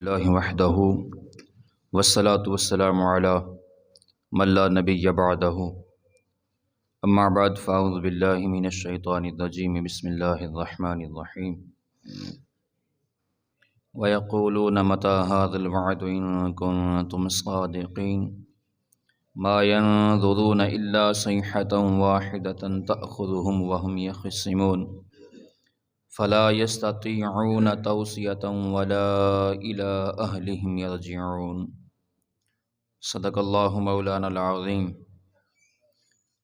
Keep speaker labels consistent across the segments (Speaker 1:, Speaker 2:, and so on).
Speaker 1: اللہ وحدہ والصلاة والسلام علی من لا نبی بعدہ اما بعد فاعوذ باللہ من الشیطان الرجیم بسم اللہ الرحمن الرحیم وَيَقُولُونَ مَتَى هَذَا الْوَعْدُ إِن كُنتُمْ صَادِقِينَ مَا يَنظُرُونَ إِلَّا صَيْحَةً وَاحِدَةً تَأْخُذُهُمْ وَهُمْ يَخِصِّمُونَ فَلَا يَسْتَطِيعُونَ تَوْصِيَةً وَلَا إِلَىٰ أَهْلِهِمْ يَرْجِعُونَ صدق اللہ مولانا العظیم۔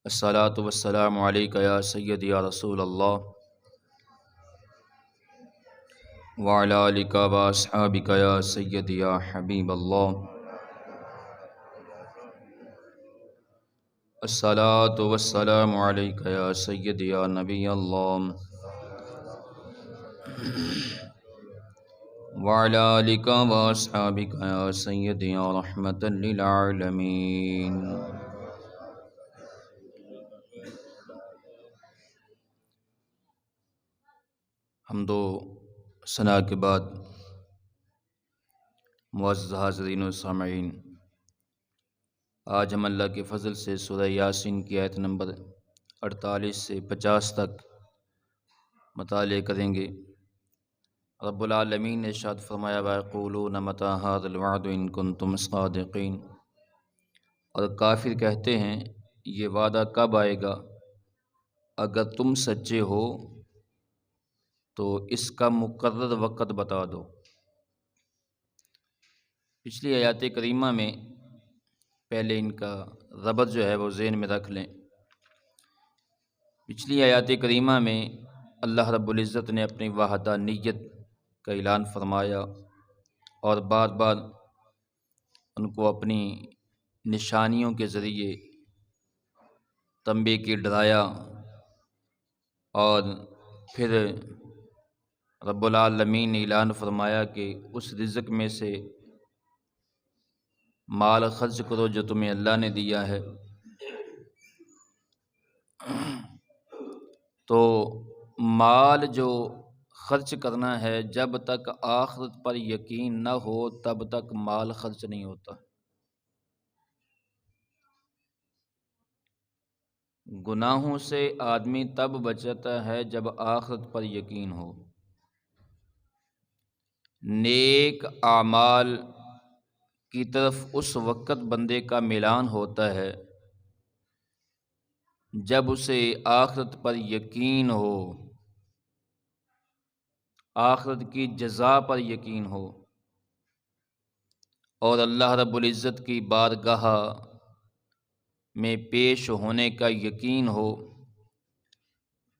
Speaker 1: الصلاۃ والسلام علیک یا سیدی یا رسول اللہ وعلی آلک واصحابک یا سیدی یا حبیب اللہ۔ الصلاۃ والسلام علیک یا سیدی یا نبی اللہ وعلی آلک واصحابک یا سیدی یا رحمۃ للعالمین۔ حمد و ثنا کے بعد معزز حاضرین و سامعین، آج ہم اللہ کے فضل سے سورہ یاسین کی آیت نمبر 48 سے 50 تک مطالعہ کریں گے۔ رب العالمین نے ارشاد فرمایا وَيَقُولُونَ مَتَى هَذَا الْوَعْدُ إِن كُنتُمْ صَادِقِينَ، اور کافر کہتے ہیں یہ وعدہ کب آئے گا اگر تم سچے ہو تو اس کا مقرر وقت بتا دو۔ پچھلی آیات کریمہ میں پہلے ان کا ربط جو ہے وہ ذہن میں رکھ لیں۔ پچھلی آیات کریمہ میں اللہ رب العزت نے اپنی وحدانیت کا اعلان فرمایا اور بار بار ان کو اپنی نشانیوں کے ذریعے تنبیہ کی ڈرایا، اور پھر رب العالمین نے اعلان فرمایا کہ اس رزق میں سے مال خرچ کرو جو تمہیں اللہ نے دیا ہے۔ تو مال جو خرچ کرنا ہے، جب تک آخرت پر یقین نہ ہو تب تک مال خرچ نہیں ہوتا۔ گناہوں سے آدمی تب بچتا ہے جب آخرت پر یقین ہو۔ نیک اعمال کی طرف اس وقت بندے کا میلان ہوتا ہے جب اسے آخرت پر یقین ہو، آخرت کی جزا پر یقین ہو، اور اللہ رب العزت کی بارگاہ میں پیش ہونے کا یقین ہو۔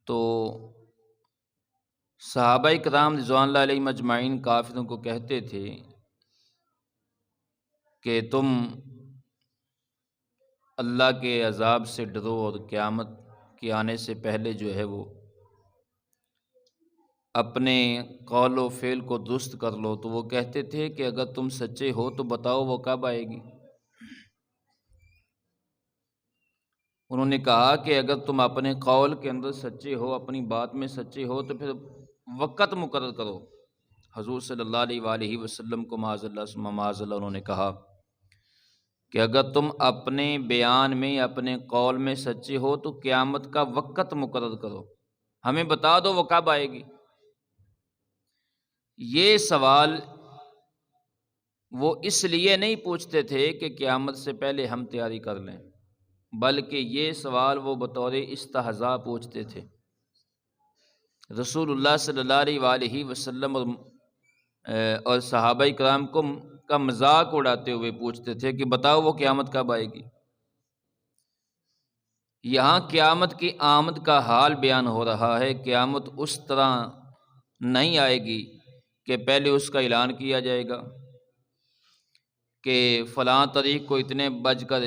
Speaker 1: تو صحابہ کرام رضوان اللہ علیہم اجمعین کافروں کو کہتے تھے کہ تم اللہ کے عذاب سے ڈرو اور قیامت کے آنے سے پہلے جو ہے وہ اپنے قول و فعل کو درست کر لو۔ تو وہ کہتے تھے کہ اگر تم سچے ہو تو بتاؤ وہ کب آئے گی۔ انہوں نے کہا کہ اگر تم اپنے قول کے اندر سچے ہو، اپنی بات میں سچے ہو، تو پھر وقت مقرر کرو۔ حضور صلی اللہ علیہ وآلہ وسلم کو معاذ اللہ انہوں نے کہا کہ اگر تم اپنے بیان میں، اپنے قول میں سچے ہو تو قیامت کا وقت مقرر کرو، ہمیں بتا دو وہ کب آئے گی۔ یہ سوال وہ اس لیے نہیں پوچھتے تھے کہ قیامت سے پہلے ہم تیاری کر لیں، بلکہ یہ سوال وہ بطور استہزاء پوچھتے تھے۔ رسول اللہ صلی اللہ علیہ وآلہ وسلم اور صحابہ کرام کا مذاق اڑاتے ہوئے پوچھتے تھے کہ بتاؤ وہ قیامت کب آئے گی۔ یہاں قیامت کی آمد کا حال بیان ہو رہا ہے۔ قیامت اس طرح نہیں آئے گی کہ پہلے اس کا اعلان کیا جائے گا کہ فلاں تاریخ کو اتنے بج کر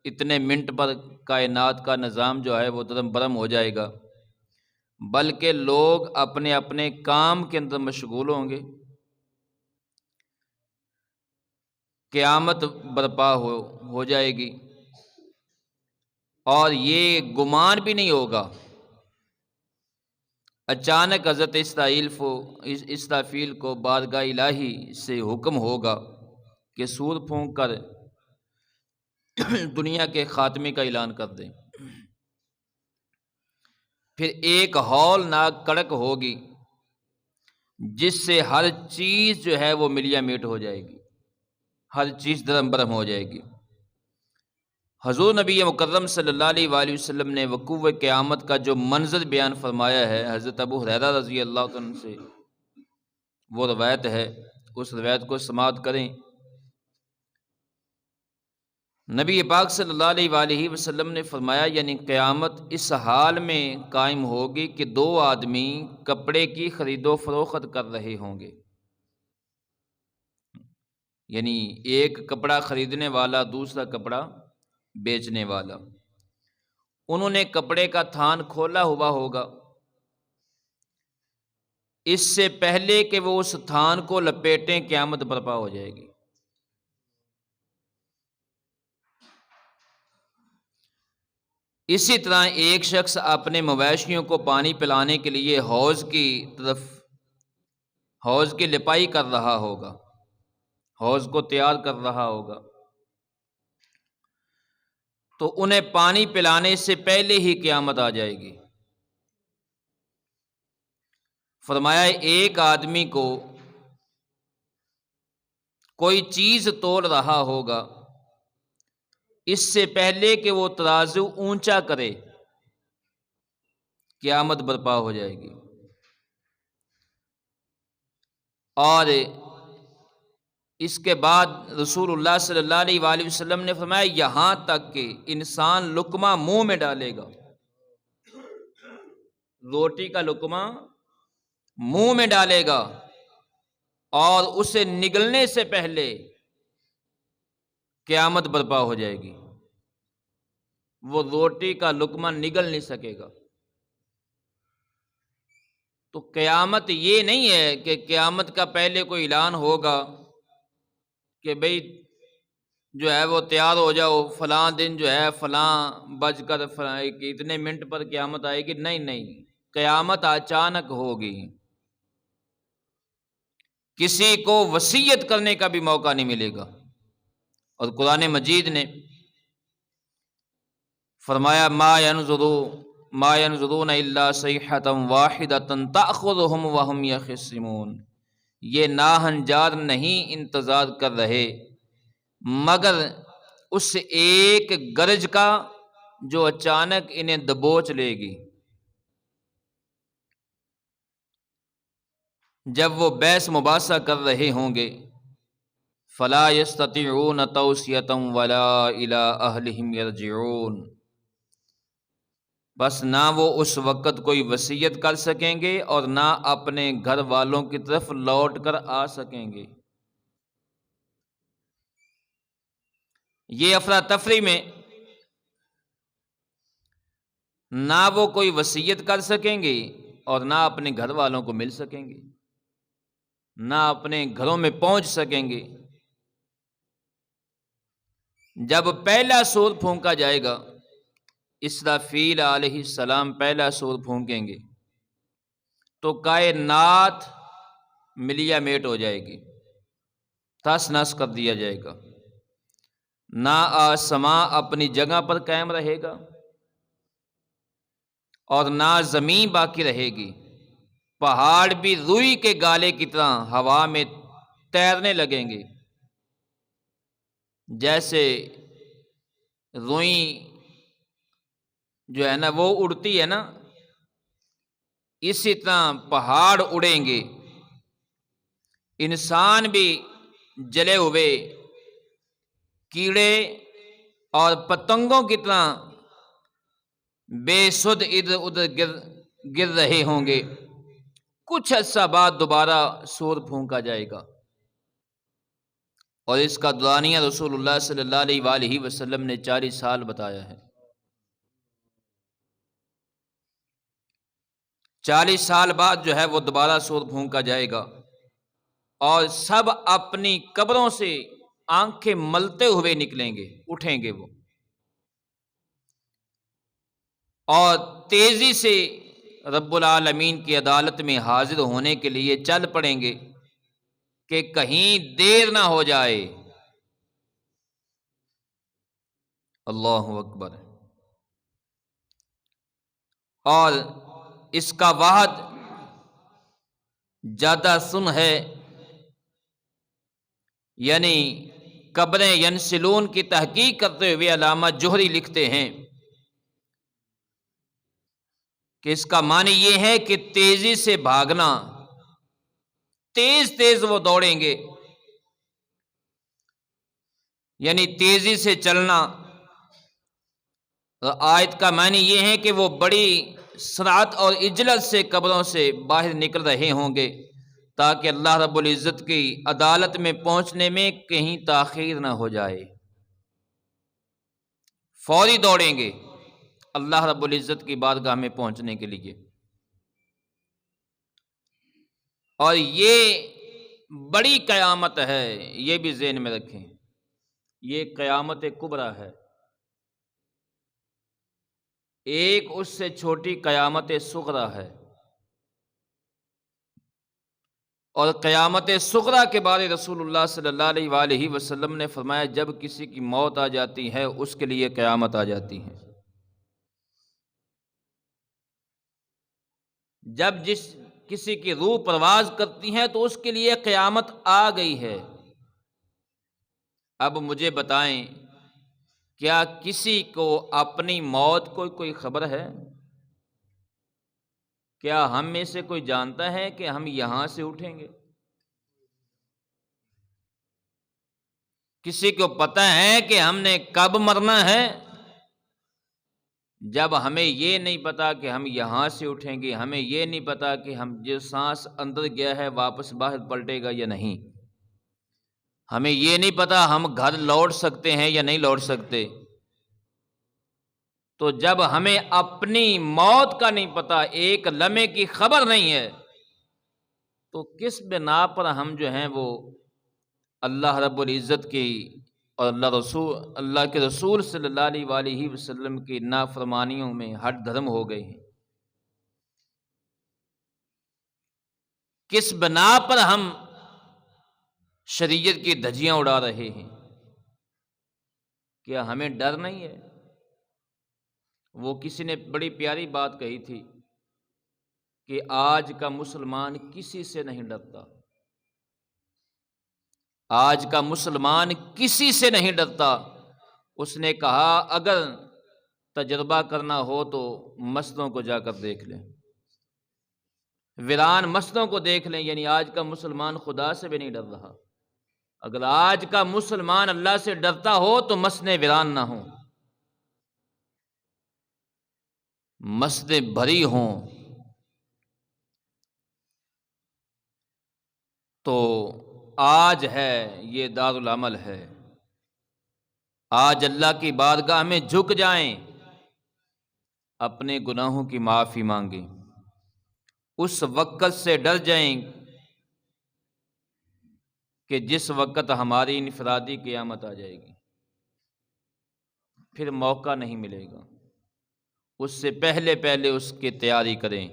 Speaker 1: اتنے منٹ پر کائنات کا نظام جو ہے وہ درم برم ہو جائے گا، بلکہ لوگ اپنے اپنے کام کے اندر مشغول ہوں گے۔ قیامت برپا ہو جائے گی، اور یہ گمان بھی نہیں ہوگا اچانک حضرت اسرافیل کو بارگاہ الہی سے حکم ہوگا کہ سور پھونک کر دنیا کے خاتمے کا اعلان کر دیں۔ پھر ایک ہولناک کڑک ہوگی جس سے ہر چیز جو ہے وہ ملیا میٹ ہو جائے گی، ہر چیز درم برہم ہو جائے گی۔ حضور نبی مکرم صلی اللہ علیہ وآلہ وسلم نے وقوع قیامت کا جو منظر بیان فرمایا ہے، حضرت ابو ہریرہ رضی اللہ عنہ سے وہ روایت ہے، اس روایت کو سماعت کریں۔ نبی پاک صلی اللہ علیہ وآلہ وسلم نے فرمایا، یعنی قیامت اس حال میں قائم ہوگی کہ دو آدمی کپڑے کی خرید و فروخت کر رہے ہوں گے، یعنی ایک کپڑا خریدنے والا، دوسرا کپڑا بیچنے والا۔ انہوں نے کپڑے کا تھان کھولا ہوا ہوگا، اس سے پہلے کہ وہ اس تھان کو لپیٹیں قیامت برپا ہو جائے گی۔ اسی طرح ایک شخص اپنے مویشیوں کو پانی پلانے کے لیے حوض کی لپائی کر رہا ہوگا، حوض کو تیار کر رہا ہوگا، تو انہیں پانی پلانے سے پہلے ہی قیامت آ جائے گی۔ فرمایا ایک آدمی کو کوئی چیز تول رہا ہوگا، اس سے پہلے کہ وہ ترازو اونچا کرے قیامت برپا ہو جائے گی۔ اور اس کے بعد رسول اللہ صلی اللہ علیہ وآلہ وسلم نے فرمایا یہاں تک کہ انسان لقمہ منہ میں ڈالے گا، روٹی کا لقمہ منہ میں ڈالے گا اور اسے نگلنے سے پہلے قیامت برپا ہو جائے گی، وہ روٹی کا لقمہ نگل نہیں سکے گا۔ تو قیامت یہ نہیں ہے کہ قیامت کا پہلے کوئی اعلان ہوگا کہ بھئی جو ہے وہ تیار ہو جاؤ، فلاں دن جو ہے فلاں بج کر اتنے منٹ پر قیامت آئے گی۔ نہیں، قیامت اچانک ہوگی، کسی کو وصیت کرنے کا بھی موقع نہیں ملے گا۔ اور قرآن مجید نے فرمایا ما ينظرون الا صیحۃ واحدۃ تأخذهم وهم یخصمون، یہ ناہنجار نہیں انتظار کر رہے مگر اس ایک گرج کا جو اچانک انہیں دبوچ لے گی، جب وہ بحث مباحثہ کر رہے ہوں گے۔ فلا يستطيعون توصیۃ ولا الى اہلہم یرجعون، بس نہ وہ اس وقت کوئی وصیت کر سکیں گے اور نہ اپنے گھر والوں کی طرف لوٹ کر آ سکیں گے۔ یہ افراتفری میں نہ وہ کوئی وصیت کر سکیں گے اور نہ اپنے گھر والوں کو مل سکیں گے، نہ اپنے گھروں میں پہنچ سکیں گے۔ جب پہلا سور پھونکا جائے گا، اسرافیل علیہ السلام پہلا سور پھونکیں گے تو کائنات ملیا میٹ ہو جائے گی، تس نس کر دیا جائے گا، نہ آسماں اپنی جگہ پر قائم رہے گا اور نہ زمین باقی رہے گی، پہاڑ بھی روئی کے گالے کی طرح ہوا میں تیرنے لگیں گے، جیسے روئی جو ہے نا وہ اڑتی ہے نا، اسی طرح پہاڑ اڑیں گے، انسان بھی جلے ہوئے کیڑے اور پتنگوں کی طرح بے سد ادھر ادھر گر رہے ہوں گے۔ کچھ عرصہ بعد دوبارہ سور پھونکا جائے گا، اور اس کا دورانیہ رسول اللہ صلی اللہ علیہ وآلہ وسلم نے 40 سال بتایا ہے۔ 40 سال بعد جو ہے وہ دوبارہ سور پھونکا جائے گا، اور سب اپنی قبروں سے آنکھیں ملتے ہوئے نکلیں گے، اٹھیں گے وہ، اور تیزی سے رب العالمین کی عدالت میں حاضر ہونے کے لیے چل پڑیں گے کہ کہیں دیر نہ ہو جائے۔ اللہ اکبر۔ اور اس کا واحد زیادہ سن ہے، یعنی قبریں ینسلون کی تحقیق کرتے ہوئے علامہ جوہری لکھتے ہیں کہ اس کا معنی یہ ہے کہ تیزی سے بھاگنا، تیز تیز وہ دوڑیں گے، یعنی تیزی سے چلنا۔ آیت کا معنی یہ ہے کہ وہ بڑی سرعت اور عجلت سے قبروں سے باہر نکل رہے ہوں گے تاکہ اللہ رب العزت کی عدالت میں پہنچنے میں کہیں تاخیر نہ ہو جائے۔ فوری دوڑیں گے اللہ رب العزت کی بارگاہ میں پہنچنے کے لیے۔ اور یہ بڑی قیامت ہے، یہ بھی ذہن میں رکھیں، یہ قیامت کبریٰ ہے۔ ایک اس سے چھوٹی قیامت صغریٰ ہے، اور قیامت صغریٰ کے بارے رسول اللہ صلی اللہ علیہ وآلہ وسلم نے فرمایا جب کسی کی موت آ جاتی ہے اس کے لیے قیامت آ جاتی ہے۔ جب کسی کی روح پرواز کرتی ہے تو اس کے لیے قیامت آ گئی ہے۔ اب مجھے بتائیں، کیا کسی کو اپنی موت کو کوئی خبر ہے؟ کیا ہم میں سے کوئی جانتا ہے کہ ہم یہاں سے اٹھیں گے؟ کسی کو پتہ ہے کہ ہم نے کب مرنا ہے؟ جب ہمیں یہ نہیں پتا کہ ہم یہاں سے اٹھیں گے، ہمیں یہ نہیں پتا کہ ہم جو سانس اندر گیا ہے واپس باہر پلٹے گا یا نہیں، ہمیں یہ نہیں پتا ہم گھر لوٹ سکتے ہیں یا نہیں لوٹ سکتے، تو جب ہمیں اپنی موت کا نہیں پتا، ایک لمحے کی خبر نہیں ہے، تو کس بنا پر ہم جو ہیں وہ اللہ رب العزت کی اور اللہ کے رسول صلی اللہ علیہ وآلہ وسلم کی نافرمانیوں میں ہٹ دھرم ہو گئے ہیں؟ کس بنا پر ہم شریعت کی دھجیاں اڑا رہے ہیں؟ کیا ہمیں ڈر نہیں ہے؟ وہ کسی نے بڑی پیاری بات کہی تھی کہ آج کا مسلمان کسی سے نہیں ڈرتا، آج کا مسلمان کسی سے نہیں ڈرتا۔ اس نے کہا اگر تجربہ کرنا ہو تو مسجدوں کو جا کر دیکھ لیں، ویران مسجدوں کو دیکھ لیں، یعنی آج کا مسلمان خدا سے بھی نہیں ڈر رہا۔ اگر آج کا مسلمان اللہ سے ڈرتا ہو تو مسجدیں ویران نہ ہوں، مسجدیں بھری ہوں، تو آج ہے یہ دارالعمل ہے۔ آج اللہ کی بارگاہ میں جھک جائیں، اپنے گناہوں کی معافی مانگیں، اس وقت سے ڈر جائیں کہ جس وقت ہماری انفرادی قیامت آ جائے گی، پھر موقع نہیں ملے گا، اس سے پہلے پہلے اس کی تیاری کریں۔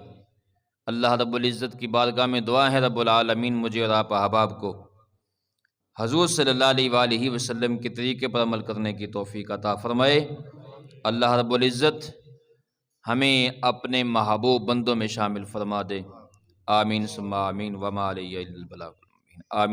Speaker 1: اللہ رب العزت کی بارگاہ میں دعا ہے رب العالمین مجھے اور آپ احباب کو حضور صلی اللہ علیہ وآلہ وسلم کے طریقے پر عمل کرنے کی توفیق عطا فرمائے۔ اللہ رب العزت ہمیں اپنے محبوب بندوں میں شامل فرما دے، آمین ثم آمین، وما علیہ الا البلاغ المبین، آمین۔